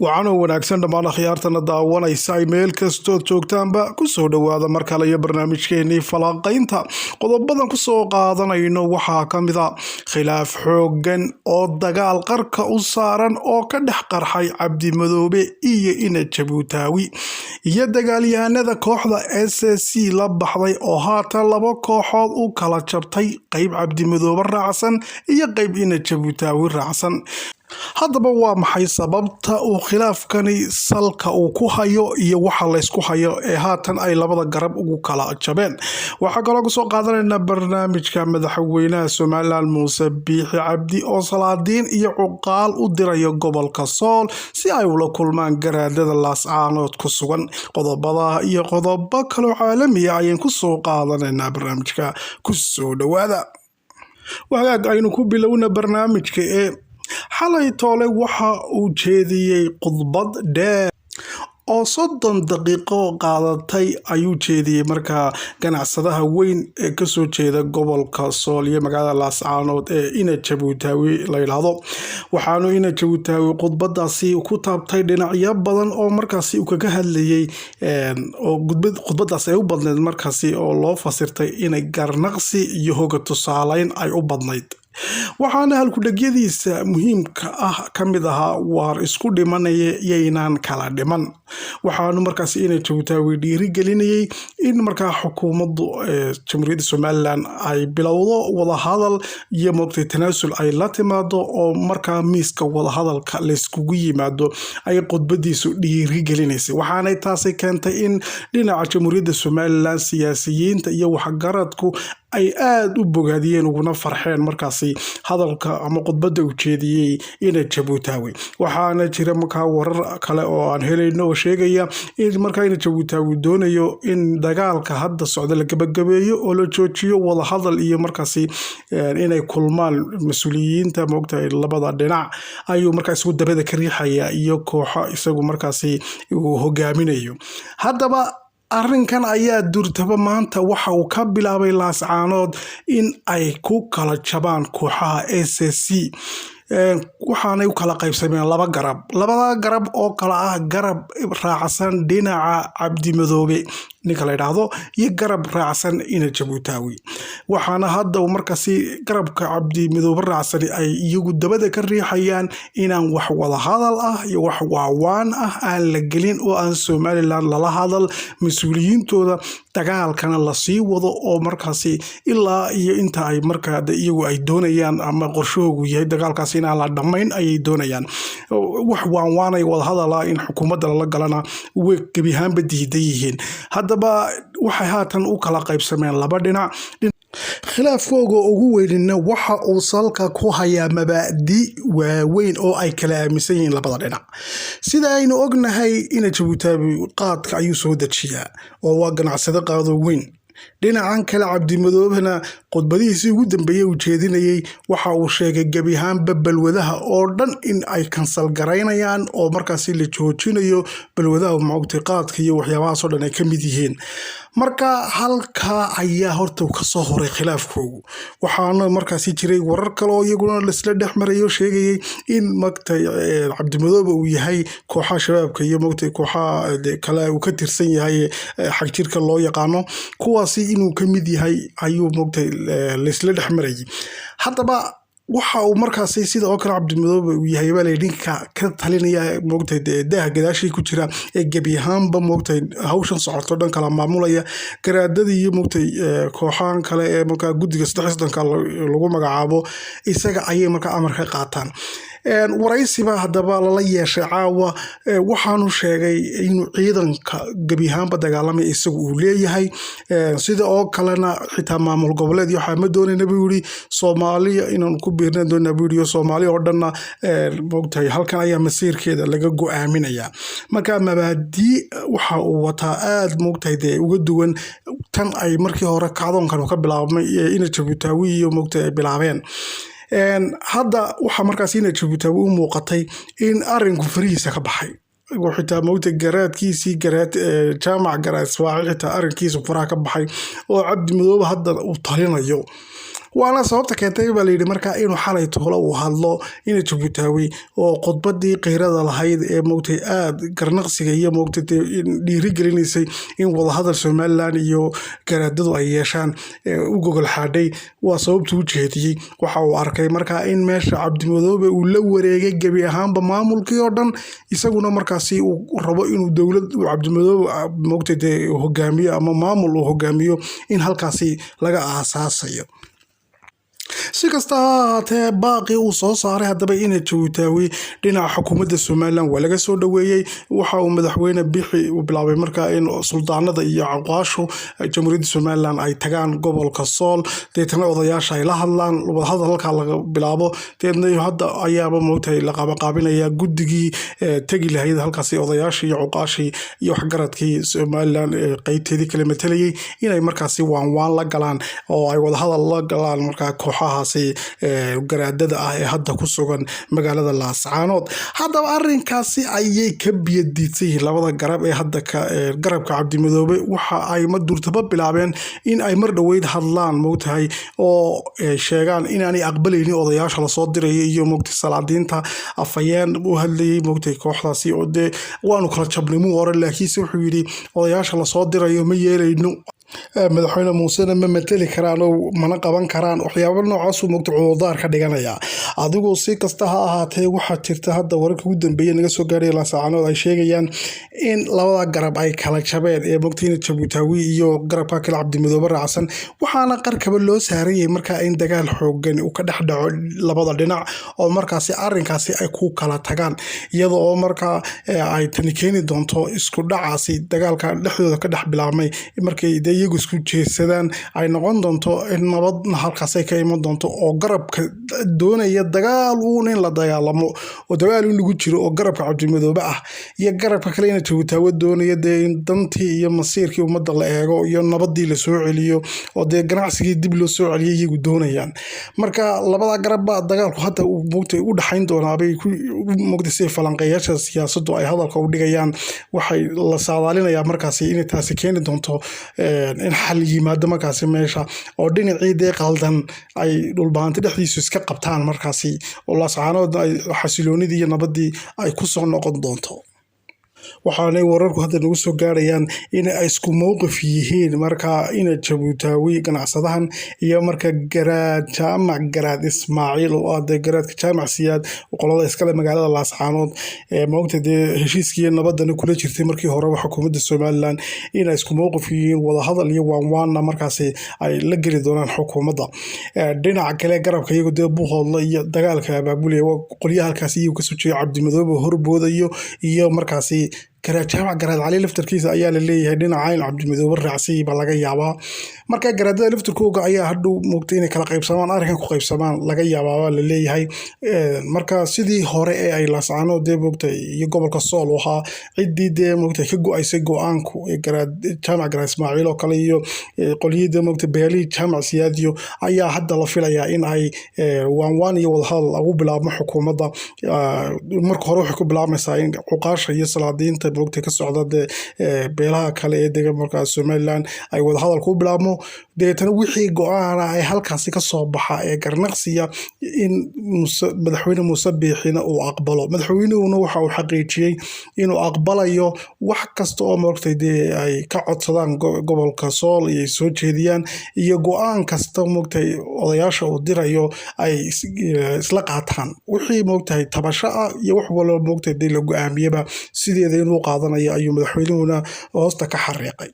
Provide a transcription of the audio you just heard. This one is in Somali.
waxaana wanaagsan dhammaan akhyaartana daawanaysa ay meel kastood joogtaanba kusoo dhowaada mar kale iyo barnaamijkeenii falanqaynta qodobadan kusoo qaadanayno waxaa ka mid a khilaaf xoogan oo dagaal qarka u saaran oo ka dhex qarxay Cabdi Madoobe iyo Ina Jabuutaawi iyo dagaalyahanada kooxda SSC la baxday oo haatan laba kooxood u kala jabtay qayb Cabdi Madoobe raacsan iyo qayb Ina Jabuutaawi raacsan. haddaba waa maxay sababta uu khilaafkani salka uu ku hayo iyo waxa la isku hayo ee haatan ay labada garab ugu kala jabeen. waxaa kaloo kusoo qaadanaynaa barnaamijka madaxweynaha Somaliland Muuse Biixi Cabdi oo salaadiin iyo cuqaal u dirayo gobolka Sool si ay ula kulmaan garaadada laascaanood ku sugan. qodobada iyo qodobo kale caalami ah ayaan kusoo qaadanaynaa barnaamijka kusoo dhawaada. waxaag aynu ku bilowna barnaamijka ee xalay toole waxa uu jeediyey khudbad dheer oo 30 daqiiqo qaadatay ayuu jeediyey markaa ganacsadaha weyn ee kasoo jeeda gobolka Sool iyo magaalada Laascaanood ee Ina Jabuutaawi la yiraahdo. waxaanu Ina Jabuutaawi khudbadaasi ku taabtay dhinacyo badan oo markaasi uu kaga hadlayay oo khudbadaas ay u badneed markaasi oo loo fasirtay inay garnaqsi iyo hoga tusaaleyn ay u badnayd. waxaana halkudhagyadiisa muhiimka ah ka mid ahaa waar isku dhimanaya yaynaan kala dhiman. waxaanu markaas Ina Jabuutaawi dhiirigelinayay in markaa xukuumaddu Jamhuuriyadda Somaliland ay bilowdo wadahadal iyo moogtay tanaasul ay la timaado oo markaa miiska wadahadalka la iskugu yimaado ay khudbadiisu dhiirigelinaysay. waxaanay taasi keentay in dhinaca Jamhuuriyadda Somaliland siyaasiyiinta iyo waxgaradku ay aad u bogaadiyeen uguna farxeen markaasi hadalka ama khudbada uu jeediyey Ina Jabuutaawi. waxaana jira markaa warar kale oo aan helayno oo sheegaya in markaa Ina Jabuutaawi doonayo in dagaalka hadda socda la gabagabeeyo oo la joojiyo wada hadal iyo markaasi inay kulmaan mas'uuliyiinta moogtahay labada dhinac ayuu markaas ugu dabada ka riixaya iyo kooxo isagu markaasi uu hogaaminayo. haddaba arrinkan ayaa durtaba maanta waxa uu ka bilaabay Laascaanood in ay ku kala jabaan kooxaha SSC waxaanay u kala qaybsameen labada garab oo kala ah garab raacsan dhinaca Cabdi Madoobe ninka la yiraahdo iyo garab raacsan Ina Jabuutaawi. waxaana hadda markaasi garabka Cabdi Madoobe raacsan ay iyagu dabada ka riixayaan inaan wax wada hadal ah iyo wax waawaan ah aan la gelin oo aan Somaliland lala hadal mas'uuliyiintooda dagaalkana la sii wado oo markaasi ilaa iyo inta ay markaa iyagu ay doonayaan ama qorshoogu yahay dagaalkaas inaan la dhamayn ayay doonayaan. wax waanay wada hadal ah in xukuumadda la galana way gabihaanba diidan yihiin. haddaba waxay haatan u kala qaybsameen laba dhinac. khilaafkooga ugu weynina waxa uu salka ku hayaa mabaadi waaweyn oo ay kala aaminsan yihiin labada dhinac. sida aynu ognahay Ina Jabuutaawi qaadka ayuu soo dejiyaa oo waa ganacsade qaado weyn. dhinacan kale Cabdi Madoobena khudbadihiisii ugu dambeeyay uu jeedinayay waxa uu sheegay gabihaanba balwadaha oo dhan in ay kansal garaynayaan oo markaasi la joojinayo balwadaha moogtay qaadka iyo waxyaabahaas oo dhan ay ka mid yihiin. marka halka ayaa horta ka soo horay khilaafkoogu. waxaana markaasi jiray warar kale oo iyaguna la isla dhexmarayo sheegayay in moogtay Cabdi Madoobe uu yahay kooxaha shabaabka iyo moogtay kooxaha kale uu ka tirsan yahay xaq jirka loo yaqaano kuwaasi inuu ka mid yahay ayuu moogtay la isla dhexmarayay. haddaba waxa uu markaasi sida oo kale Cabdi Madoobe uu yahay baa ninka ka talinaya moogtay daaha gadaashii ku jira ee gabihaanba moogtay hawshan socoto dhan kala maamulaya garaadadii iyo moogtay kooxahan kale ee markaa guddiga 3 lagu magacaabo isaga ayay markaa amar ka qaataan. waraysiba haddaba lala yeeshay caawa waxaanu sheegay inuu ciidanka gabihaanba dagaalamay isagu uu leeyahay. sida oo kalena xitaa maamul goboleed iyo waxaa ma doonayna buu yiri Soomaaliya inaan ku biirnaan doonaa buu yiri Soomaaliya oo dhanna moogtahay halkan ayaa masiirkeeda laga go'aaminaya. marka mabaadi waxa uu wataa aad moogtahay uga duwan tan ay markii hore kacdoonkan ka bilaabmay Ina Jabuutaawi iyo moogtahay ay bilaabeen. hadda waxa markaas Ina Jabuutaawi u muuqatay in arinku fariisa ka baxay. xitaa moogtay garaadkiisii jaamac garaad Ismaaciil xitaa arrinkiisu faraha ka baxay oo Cabdi Madoobe hadda uu talinayo. waana sababta keentay baa layidhi markaa inuu xalay toole uu hadlo ina Jabuutaawi oo khudbadii qiirada lahayd ee moogtay aad garnaqsiga iyo moogtay dhiirigelinaysay in wadahadal Somaliland iyo garaadadu ay yeeshaan u gogol xaadhay waa sababta uu jeediyey waxa uu arkay markaa in meesha Cabdimadoobe uu la wareegay gebi ahaanba maamulkii oo dhan isaguna markaasi uu rabo inuu dowlad Cabdimadoobe moogtay hogaamiyo ama maamul uu hogaamiyo in halkaasi laga aasaasayo si kasta ha ahaatee baaqii uu soo saaray haddaba ina Jabuutaawi dhinaca xukuumadda Somaliland waa laga soo dhaweeyey waxa uu madaxweyne Bixi uu bilaabay markaa in suldaanada iyo caqaashu jamhuuriyadda Somaliland ay tagaan gobolka Sool deetana odayaasha ay la hadlaan wadahadal halkaa laga bilaabo deedna hadda ayaaba moogtay la qabanqaabinaya guddigii tagi lahayd halkaasi odayaashii iyo caqaashii iyo waxgaradkii Somaliland qaybteedii kala matalayay inay markaasi waan la galaan oo ay wadahadal la galaan markaa kooxahaasi garaadada ah ee hadda ku sugan magaalada Laascaanood haddaba arrinkaasi ayay ka biyadiisay labada garab ee hadda garabka Cabdimadoobe waxa ay madurtaba bilaabeen in ay mar dhaweyd hadlaan moogtahay oo sheegaan inaanay aqbalaynin odayaasha la soo diray iyo moogtay salaadiinta afayeen u hadlayay moogtay kooxdaasi oo waanu kala jabnimo hore laakiin wuxuu yiri odayaasha la soo dirayo ma yeelayno madaxweyne Muuse ma matali karaan oo mana qaban karaan waxyaabo noocaas oo moogtay cudurdaar ka dhiganaya adigoo si kasta ha ahaatee waxa jirta hadda wararka ugu dambeeyay naga soo gaaray Laascaanood ay sheegayaan in labada garab ay kala jabeen ee moogtay Jabuutaawi iyo garabka kale Cabdimadoobe raacsan waxaana qarkaba loo saarayay markaa in dagaal xooggan uu ka dhex dhaco labada dhinac oo markaasi arrinkaasi ay ku kala tagaan iyadoo oo markaa ay tani keeni doonto isku dhacaasi dagaalka dhexdooda ka dhex bilaabmay markay iyagu isku jeesadaan ay noqon doonto in nabadna halkaas ay ka iman doonto oo garabka doonaya dagaal uun in la dagaalamo oo dagaal in lagu jiro oo garabka Cabdimadoobe ah iyo garabka kale in Jabuutaawi doonaya in dantii iyo masiirkii ummadda la eego iyo nabadii la soo celiyo oo ganacsigii dib loo soo celiyo iyagu doonayaan marka labada garab dagaalku hadda uu moogtay u dhaxayn doonaa bay ku moogtay si falanqeeyaasha siyaasaddu ay hadalka u dhigayaan waxay la saadaalinayaa markaasi in taasi keeni doonto in xal yimaado markaasi meesha oo dhinacii qaldan ay dhulbaanta dhexdiisu iska qabtaan markaasi oo Laascaanood ay xasiloonidii iyo nabadii ay ku soo noqon doonto waxaanay wararku hadda nagu soo gaarayaan in ay isku mowqif yihiin markaa ina Jabuutaawi ganacsadahan iyo marka garaad Ismaaciil oo garaadka jaamac siyaad qolada iskale magaalada Laascaanood moogtay heshiiskii nabadana kula jirtay markii hore xukuumadda Somaliland in ay isku mowqif yihiin wadahadal iyo waanwaana markaasi ay la geli doonaan xukuumadda dhinaca kale garabka iyagu buuhoodla iyo dagaalka abaabulaya qolyaha halkaasi iyagu ka soo jeeday Cabdimadoobe horboodayo iyo markaasi jaamac garaad cali laftarkiisa ayaa la leeyahay dhinaca Cabdimadoobe raacsi ba laga yaabaa marka garaadada laftarkooga ayaa hadhow moogtay inay kala qaybsamaan arrinkan ku qaybsamaan laga yaabaa la leeyahay marka sidii hore ee ay Laascaanood moogtay iyo gobolka Sool waxa cidii moogtay ka go'aysay go'aanku garaad jaamac garaad Ismaaciil oo kale iyo qoliyada moogtay beeli jaamac siyaadiyo ayaa hadda la filayaa in ay waan iyo wadahadal ugu bilaabmo xukuumadda marka hore waxay ku bilaabmaysaa in cuqaasha iyo salaadiinta moogtay ka socda beelaha kale ee degan markaa Somaliland ay wadahadal ku bilaabmo deetana wixii go'aan ay halkaasi ka soo baxa ee garnaqsiya in madaxweyne Muuse Biixina uu aqbalo madaxweynuhuna waxa uu xaqiijiyay inuu aqbalayo wax kasta oo moogtay ay ka codsadaan gobolka Sool iyo soo jeediyaan iyo go'aan kasta moogtay odayaasha uu dirayo ay isla qaataan wixii moogtay tabasho iyo wax walba moogtay la go'aamiyaba sideeda inuu qaadanayo ayuu madaxweynuhuna hoosta ka xariiqay